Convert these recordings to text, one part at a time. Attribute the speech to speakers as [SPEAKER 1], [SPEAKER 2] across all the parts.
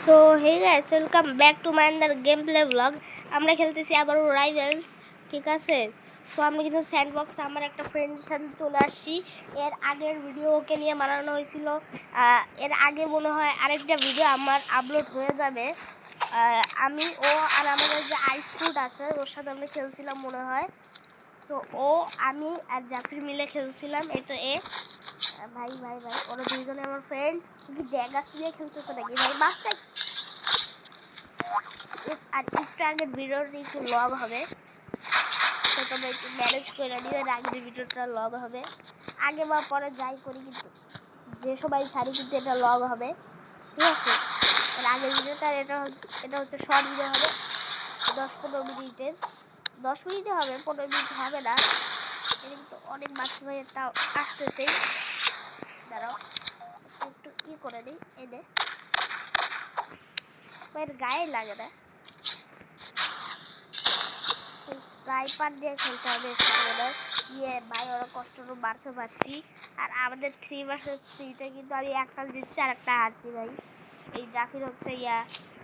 [SPEAKER 1] So hey guys, welcome back to my under game play blog. আমরা খেলতেছি আবারও রাইভেলস, ঠিক আছে। সো আমি কিন্তু স্যান্ডবক্সে আমার একটা ফ্রেন্ডের সাথে চলে আসছি। এর আগের ভিডিও ওকে নিয়ে বানানো হয়েছিল। এর আগে মনে হয় আরেকটা ভিডিও আমার আপলোড হয়ে যাবে। আমি ও আর আমাদের যে আইস ফুড আছে ওর সাথে আমরা খেলছিলাম মনে হয়। সো ও আমি আর জাফির মিলে খেলছিলাম। এই তো ভাই ভাই ভাই ওরা দুইজনে আমার ফ্রেন্ড। কি ড্যাগার্স দিয়ে খেলতেছে নাকি ভাই? বাচ্চা আর একটু আগের ভিডিওটা একটু লগ হবে, তো তোমরা একটু ম্যানেজ করে নিও। এর আগের ভিডিওটা লগ হবে, আগে বা পরে যাই করি কিন্তু যে সবাই ছাড়ি কিন্তু এটা লগ হবে, ঠিক আছে। এর আগের ভিডিওটা এটা হচ্ছে শর্ট ভিডিও হবে, 10-15 মিনিটের। 10 মিনিটে হবে, 15 মিনিট হবে না। এটা কিন্তু অনেক বাচ্চা ভাই তাও আসতেছে। দাঁড়াও একটু কি করে দিই। এনে এর গায়ে লাগে না, স্নাইপার দিয়ে খেলতে হবে। ভাই ওরা কষ্ট মারতে পারছি। আর আমাদের 3 vs 3টা কিন্তু আমি একটা জিতছি আর একটা হারছি ভাই। এই জাফির হচ্ছে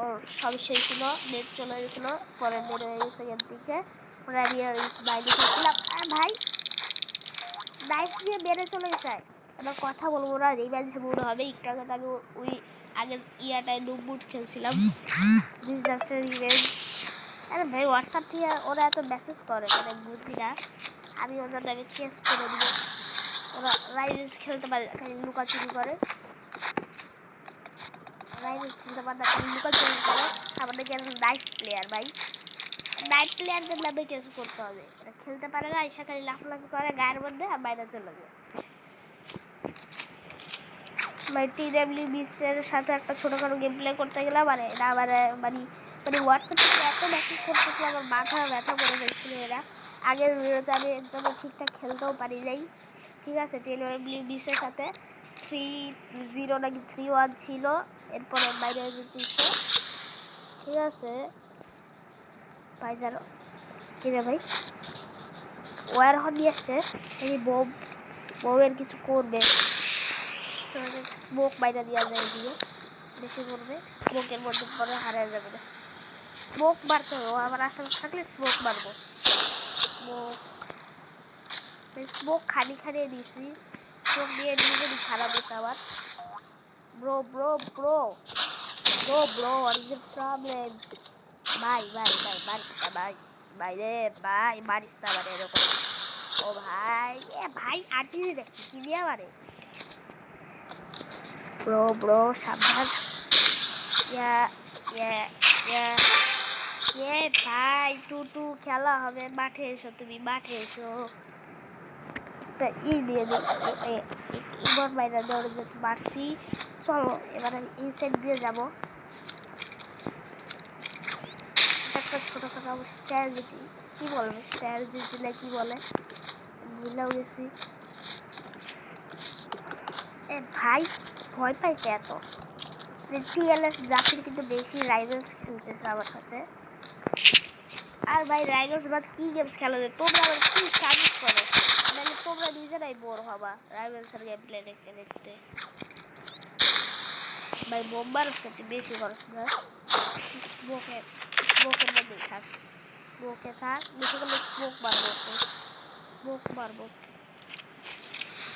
[SPEAKER 1] ওর সমস্যা হয়েছিল, নেট চলে গেছিল, পরে বের হয়ে গেছে গেম থেকে। পরে আমি বাইরে খেলছিলাম আর ভাই নাইফ দিয়ে বেড়ে চলে গেছে। এবার কথা বলবো না, রিভেঞ্জ মনে হবে। একটু আগে আমি ওই আগের ইয়াটায় নুবুট খেলছিলাম, ডিজাস্টার রিভেঞ্জ। আরে ভাই হোয়াটসঅ্যাপ থেকে ওরা এত মেসেজ করে মানে বুঝি না। আমি ওদের নামে কেস করে দিব। ওরা রাইভেলস খেলতে পারে খালি লুকাচুরি করে, রাইভেলস খেলতে পারে না খালি লুকাচুরি করে। আমাদের কেন নাইট প্লেয়ার ভাই, নাইট প্লেয়ারদের নামে কেস করতে হবে। এরা খেলতে পারে না, এসে খালি লাফালাফি করে গায়ের মধ্যে আর বাইরে চলে যায়। ভাই TWBC-এর সাথে একটা ছোটোখাটো গেম প্লে করতে গেলাম মানে এটা আবার মানে হোয়াটসঅ্যাপ থেকে এত মেসেজ করতেছিল আমার মাথা ব্যথা করে ফেলছিল এরা। আগের ভিডিওতে আমি একদম ঠিকঠাক খেলতেও পারি নাই, ঠিক আছে। TWBC-এর সাথে 3-0 নাকি 3-1 ছিল, এরপরে বাইরে যেতেছে, ঠিক আছে ভাই। জানো কি রে ভাই, ওয়ার হন নিয়ে আসছে এই বউয়ের কিছু করবে। স্মোক বাইরে দেওয়া যায় দিয়ে বেশি করবে, স্মোকের মধ্যে পরে হারিয়ে যাবে না। স্মোক মারতে হবে, আমার আশা থাকলে স্মোক মারবো। স্মোক খানিয়ে দিয়েছি, স্মোক দিয়ে নিজেরই খারাপ হচ্ছে আমার। Bro bro bro bro bro what is the problem? ভাই ভাই ভাই মারিস না ভাই, ভাই রে ভাই মারিস না মানে এরকম। ও ভাই ভাই আটি দেখছি কি দিয়ে মারে। ব্রো ব্রো সাবধান। ভাই 2-2 খেলা হবে, মাঠে এসো, তুমি মাঠে এসো। দিয়ে এবার বাইরে দৌড়ে যেতে পারছি। চলো এবার আমি এই সাইড দিয়ে যাবো। একটা ছোটোখাটো স্ট্র্যাটেজি, কি বলবে স্ট্র্যাটেজি না কি বলে ভুলেও গেছি। ভাই ভয় পাইতে এত। TLS জাফির কিন্তু বেশি রাইভেলস খেলতেছে আমার সাথে। আর ভাই রাইভেলস বাদ কি গেমস খেলা যায় তোমরা আবার কি সাজেস্ট করো, মানে তোমরা নিজেরাই বোর হবা রাইভেলসের গেম প্লে দেখতে দেখতে। ভাই বোম্বার করতে বেশি খরচ না, স্মোকের মধ্যেই থাক, স্মোকে থাক। বেশি করলে স্মোক মারবো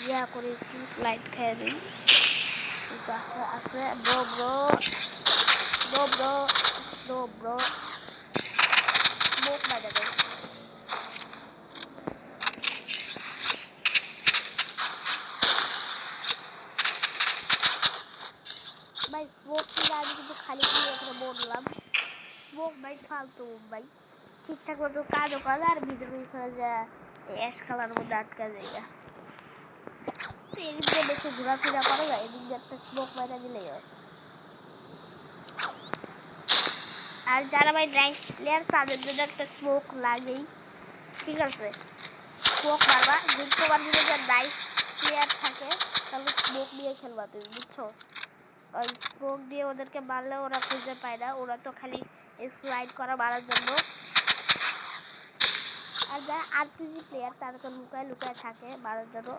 [SPEAKER 1] ইয়া করে একটু লাইট খেয়ে দিই। আছে আছে bro bro bro bro bro bro smoke মারা দেয়। ভাই স্মোক কিনে আমি কিন্তু খালি এখানে বললাম স্মোক ভাই ফালতু ভাই, ঠিকঠাক মতো কাজও করে আর ভিতরে ফেলে যায় অ্যাশ কালার মধ্যে আটকা যায়। এদিক দিয়ে বেশি ঘোরাফেরা করা যায়, এদিক দিয়ে একটা স্মোক মারা দিলেই হয়। আর যারা ভাই নাইস প্লেয়ার তাদের জন্য একটা স্মোক লাগেই, ঠিক আছে। স্মোক মারবা যদি তোমার যদি নাইস প্লেয়ার থাকে তাহলে স্মোক দিয়ে খেলবা তুমি, বুঝছো। কারণ স্মোক দিয়ে ওদেরকে মারলে ওরা খুঁজে পায় না, ওরা তো খালি স্লাইড করা মারার জন্য। আর যারা RPG প্লেয়ার তারা তো লুকায় লুকায় থাকে মারার জন্য।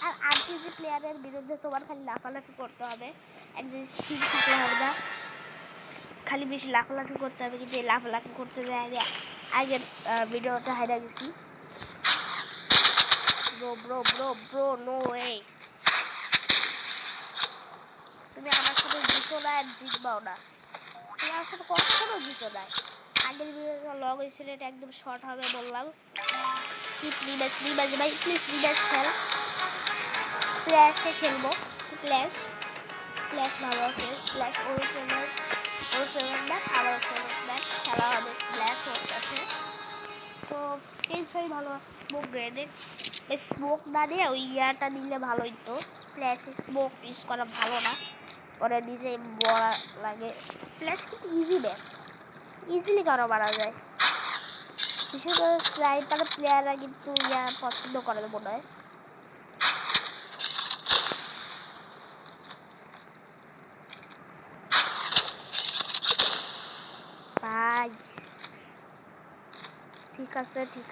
[SPEAKER 1] আর RPG প্লেয়ারের বিরুদ্ধে তোমার খালি লাফালাফি করতে হবে, একজন স্থির থাকলে হবে না, খালি বেশি লাফালাফি করতে হবে। কিন্তু এই লাফালাফি করতে যাই আমি আগের ভিডিওটা হাইরা গেছি। Bro bro bro bro no way, তুমি আমার সাথে জিতো না আর জিতবাও না, তুমি আমার সাথে কখনো জিতো না। আগের ভিডিওটা লগ হয়েছিল, এটা একদম শর্ট হবে বললাম। স্কিপ রিম্যাচ ভাই প্লিজ রিম্যাচ খেল। স্প্ল্যাশে খেলবো, স্প্ল্যাশ ভালো আছে। স্প্ল্যাশ ওর ফেভারিট ম্যাপ, আমার ফেভারিট ম্যাপ, খেলা হবে স্প্ল্যাশ ওর সাথে। তো চেঞ্জ হয়ে ভালো আছে। স্মোক গ্রেনেড, স্মোক না দিয়ে ওই ইয়ারটা নিলে ভালো হইতো। স্প্ল্যাশে স্মোক ইউজ করা ভালো না, পরে নিজে বড়া লাগে। স্প্ল্যাশ কিন্তু ইজি ম্যাপ, ইজিলি কারো মারা যায়। বিশেষ করে স্নাইপার প্লেয়াররা কিন্তু ইয়া পছন্দ করে মনে হয়। ভাই ঠিক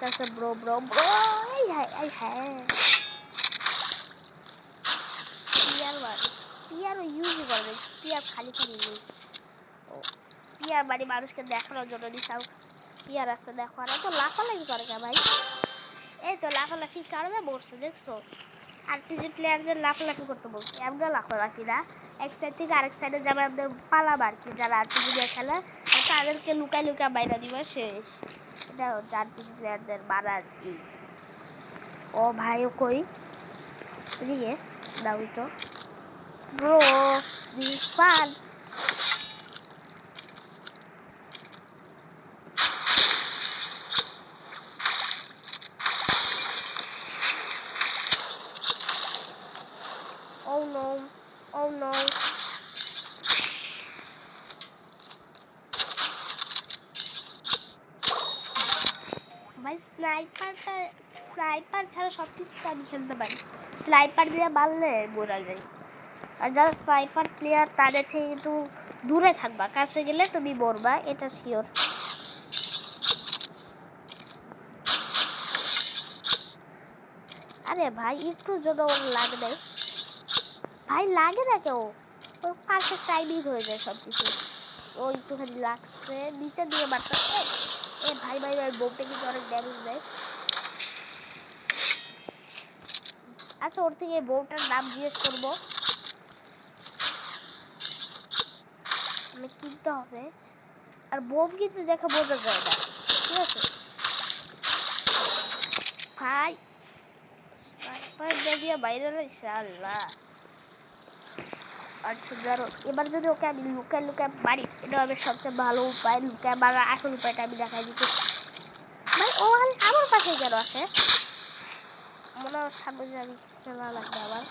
[SPEAKER 1] আছে ব্রো ব্রো ব্রো, এই হ্যাঁ পিয়ারও ইউজই করবে, পিয়ার খালি ইউজ। ও পিয়ার মানে মানুষকে দেখানোর জন্য নিশাও পিয়ার আছে, দেখো। আর তো লাফালাফি করে কে ভাই? এই তো লাফালাফির কারণে বলছে, দেখছো? আরপিজি প্লেয়ারদের লাফালাফি করতে বলছে, আমরা লাফালাফি না, এক সাইড থেকে আরেক সাইডে যাবে, আমরা পালাম আর কি। যারা আরপিজি দিয়ে খেলে তাদেরকে লুকায় বাইরে দিবে, শেষ। এটা হচ্ছে আরপিজি প্লেয়ারদের মারার ই। ও ভাই ও কই এদিকে দাও তো bro, this fun. Oh no, oh no. ভাই স্নাইপার ছাড়া সব কিছু আমি খেলতে পারি, স্নাইপার দিয়ে মারলে বোরা যায়। আর যারা স্নাইপার প্লেয়ার তাদের থেকে একটু দূরে থাকবা, কাছে গেলে তুমি মরবা, এটা শিওর। আরে ভাই একটু জন্য ওর লাগবে ভাই, লাগে না কেউ, ওর পারফেক্ট টাইমিং হয়ে যায় সব কিছু। ও একটুখানি লাগছে, নিচে দিয়ে মারতে। এ ভাই বোমটা কিন্তু অনেক ড্যামেজ দেয়। আচ্ছা ওর থেকে বউটার নাম জিজ্ঞেস করবো, আমি কিনতে হবে। আর বোম কিন্তু দেখে বোঝা যায় না, ঠিক আছে ভাই? স্নাইপার দিয়ে বাইরে রয়েছে, আল্লাহ। আচ্ছা ধরো এবার যদি ওকে আমি লুকায় মারি, এটা হবে সবচেয়ে ভালো উপায়। লুকায় মারার আসল উপায়টা আমি দেখাই দিতে। ভাই ও আমার পাশে কেন আছে? মনে হয় সামনে যে আমি খেলা লাগবে আমার,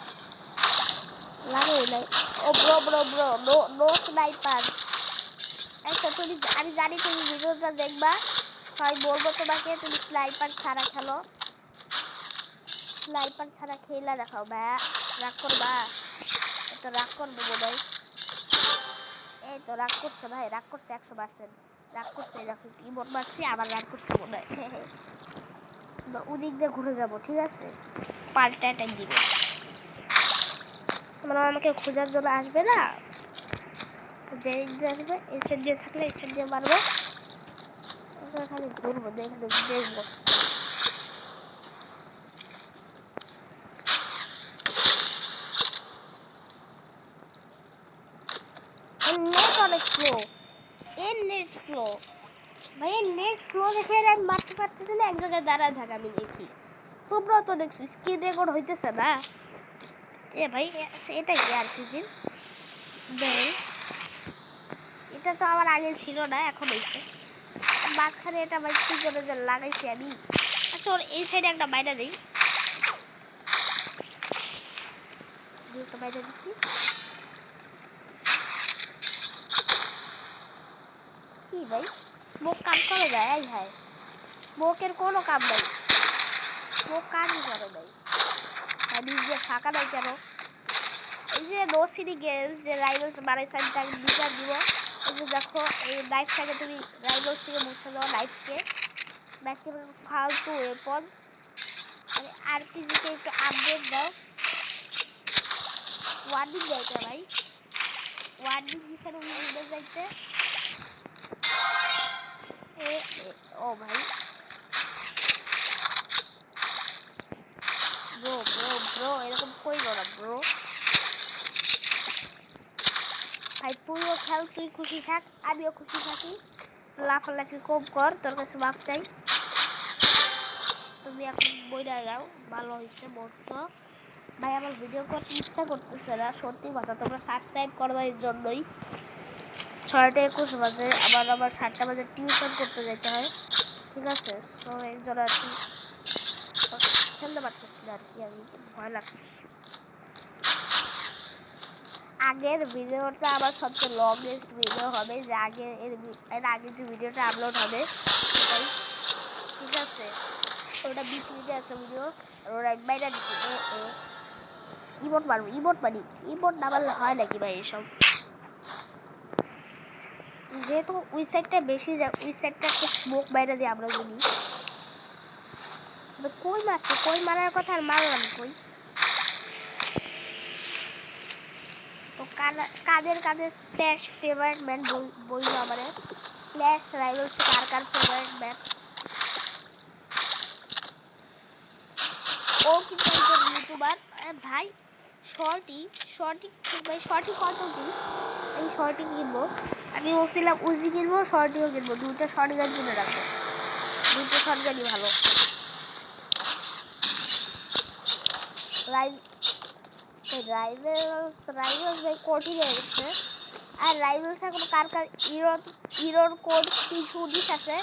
[SPEAKER 1] লাগে নাই। ও bro bro bro no no sniper. আচ্ছা তুমি, আমি জানি তুমি ভিডিওটা দেখবা, সবাই বলবো তোমাকে তুমি স্নাইপার ছাড়া খেলো, স্নাইপার ছাড়া খেলা দেখাও। ভাইয়া রাগ করবা? তো রাগ করবো বোধ হয়। এই তো রাগ করছে ভাই, রাগ করছে 100%, রাগ করছে। দেখো ইমোট মারছি, আবার রাগ করছে মনে হয়। ওদিক দিয়ে ঘুরে যাবো, ঠিক আছে? পাল্টা অ্যাটাক দিবে, মানে আমাকে খোঁজার জন্য আসবে না, যে আসবে এই সাইড দিয়ে থাকলে এই সাইড দিয়ে মারবো। খালি ঘুরবো, দেখবো। নেট অনেক স্লো, এর নেট স্লো ভাই, নেট স্লো দেখে আমি মারতে পারতেছি না, এক জায়গায় দাঁড়ায় থাকা আমি দেখি। তোমরাও তো দেখছো স্ক্রিন রেকর্ড হইতেছে না। এ ভাই আচ্ছা এটা কি আর কি জিন দেন, এটা তো আমার আগে ছিল না, এখন হয়েছে। মাঝখানে এটা ভাই কি করে যে লাগাইছি আমি। আচ্ছা ওর এই সাইডে একটা বাইরে দিই, একটা বাইরে দিচ্ছি। কি ভাই স্মোক কাম করে যায়? এই ভাই স্মোকের কোনো কাম নাই, স্মোক কাজই করে নাই। নিজে ফাঁকা নাই কেন? এই যে নো সিটি গেমস যে রাইভেলস বানাইছে, আমি তাকে বিচার দিব। এই যে দেখো এই নাইফটাকে তুমি রাইভেলস থেকে মুছে দাও, নাইফকে ফালতু ওয়েপন। মানে আরপিজিকে একটু আপডেট দাও। ওয়ার্নিং দেয় কে ভাই? মারতে। ও ভাই ব্রো ব্রো ব্রো এরকম কইরো না ব্রো। ভাই তুইও খেল, তুই খুশি থাক, আমিও খুশি থাকি। লাফালাফি কম কর, তোর কাছে মাপ চাই। তুমি এখন বইটা যাও, ভালো হয়েছে বলছো। ভাই আমার ভিডিও করতে ইচ্ছা করতেছে না, সত্যি কথা। তোমরা সাবস্ক্রাইব করো এর জন্যই। 6:21 বাজে, আবার 7টা বাজে টিউশন করতে যেতে হয়, ঠিক আছে? সো এর জন্য আর কি খেলতে পারতেছি না আর কি, আমি ভয় লাগতেছে। আগের ভিডিওটা আমার সবচেয়ে লংগেস্ট ভিডিও হবে, যে এর আগে যে ভিডিওটা আপলোড হবে সেটাই, ঠিক আছে? ওটা 20 মিনিটের একটা ভিডিও, আর ওরা বাইরে দিচ্ছে ইমোট মারবো, ইমোট না মারলে হয় নাকি ভাই এসব? যেহেতু ওই সাইডটা বেশি যায়, ওই সাইডটা একটা স্মোক বাইরে দিয়ে আমরা বলি। কই মারছে, কই মারার কথা, আর মারলাম কই? তো কাদের স্প্ল্যাশ ফেভারিট ম্যান বললো আমারে। স্প্ল্যাশ রাইভালস কার ফেভারিট ম্যান? ও কিন্তু একজন ইউটিউবার ভাই। শর্টি ভাই, শর্টি কত কি? আমি শর্টি কিনবো, আমি বলছিলাম উজি কিনবো, শর্টিও কিনবো, দুটো শর্ট গান কিনে রাখবো, দুটো শর্ট গানই ভালো। রাইভেলস ভাই কোটি হয়ে গেছে। আর রাইভেলস এখন কার ইরোর কোড 319 আছে,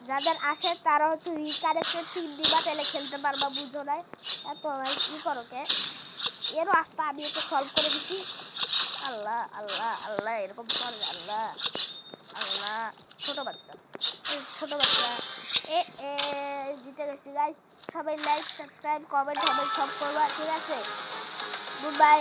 [SPEAKER 1] যাদের আসে তারা হচ্ছে রিকারেক্টেড 3 দিবা, তাহলে খেলতে পারবা, বুঝো নাই? এত ভাই কি করো কে? এরও আসতে আমি একটু সলভ করে দিচ্ছি। আল্লাহ আল্লাহ আল্লাহ, এরকম করে আল্লাহ আল্লাহ। ছোট বাচ্চা এ এ জিতে গেছি গাইস। সবাই লাইক সাবস্ক্রাইব কমেন্ট হবে সব করবা, ঠিক আছে? Good bye.